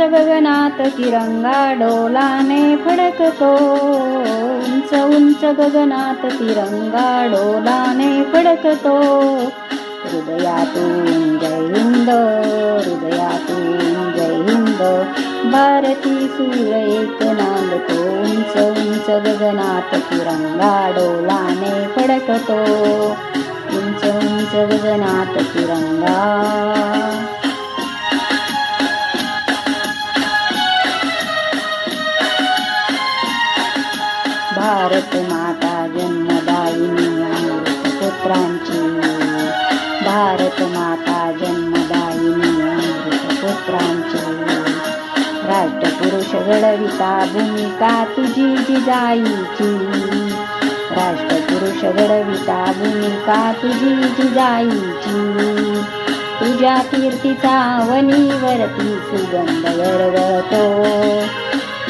गगनात तिरंगा डोलाने फडकतो, उंच उंच गगनात तिरंगा डोलाने फडकतो. हृदयातून जय हिंद, हृदयातून जय हिंद, भारती सूर एक नांदतो. उंच उंच गगनात तिरंगा डोलाने फडकतो, उंच उंच गगनात तिरंगा. भारत माता जन्मदायिनी अमृत पुत्रांची, भारत माता जन्मदायिनी अमृत पुत्रांची. राष्ट्रपुरुष घडविता भूमिका तुझी जिजाईची, राष्ट्रपुरुष घडविता भूमिका तुझी जिजाईची. तुझ्या कीर्तीचा वनीवरती सुगंध दरवळतो,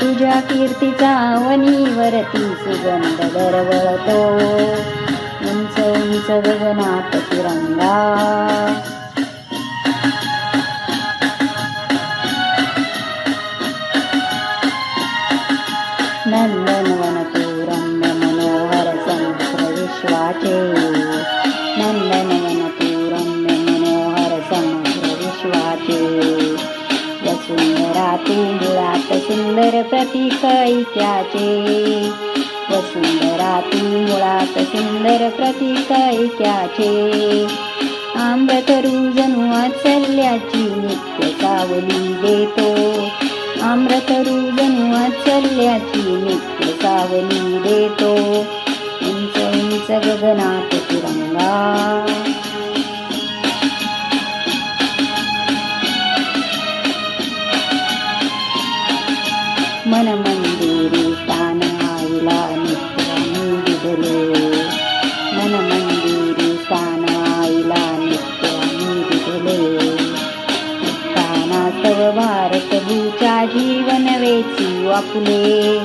तुझ्या कीर्तीचा वनीवरती सुगंध दरवळतो. उंच उंच गगनात तिरंगा. नंदनवन रम्य मनोहर समग्र विश्वाचे, नंदनवन रम्य मनोहर समग्र विश्वाचे. वसुंधरा तू मुळात सुंदर प्रतीक ऐक्याचे, वसुंधरा तू मुळात सुंदर प्रतीक ऐक्याचे. आम्रतरू जणू वात्सल्याची नित्य सावली देतो, आम्रतरू जणू वात्सल्याची नित्य सावली देतो. उंच उंच गगनात तिरंगा. मन मंदिरी स्थान आईला नित्य मी दिले, मन मंदिरी स्थान आईला नित्य मी दिले. उत्तानास्तव भारत भूच्या जीवन वेचू आपुले,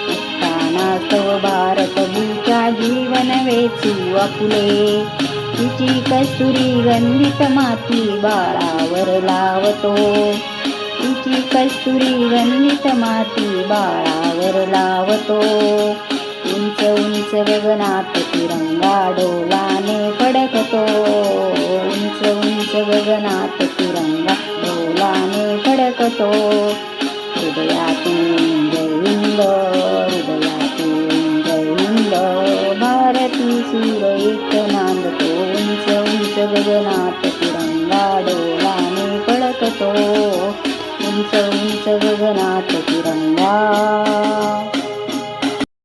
उत्तानास्तव भारत भूच्या जीवन वेचू आपुले. तिची कस्तुरी गंधित माती बाळावर लावतो, तिची कस्तुरी गंधित माती बाळावर लावतो. उंच उंच गगनात तिरंगा डोलाने फडकतो, उंच उंच गगनात तिरंगा डोलाने फडकतो. हृदयातून जय हिंद, हृदयातून जय हिंद, भारती सूर एक नांदतो. उंच उंच गगनात तिरंगा डोलाने फडकतो, उंच उंच गगनात तिरंगा.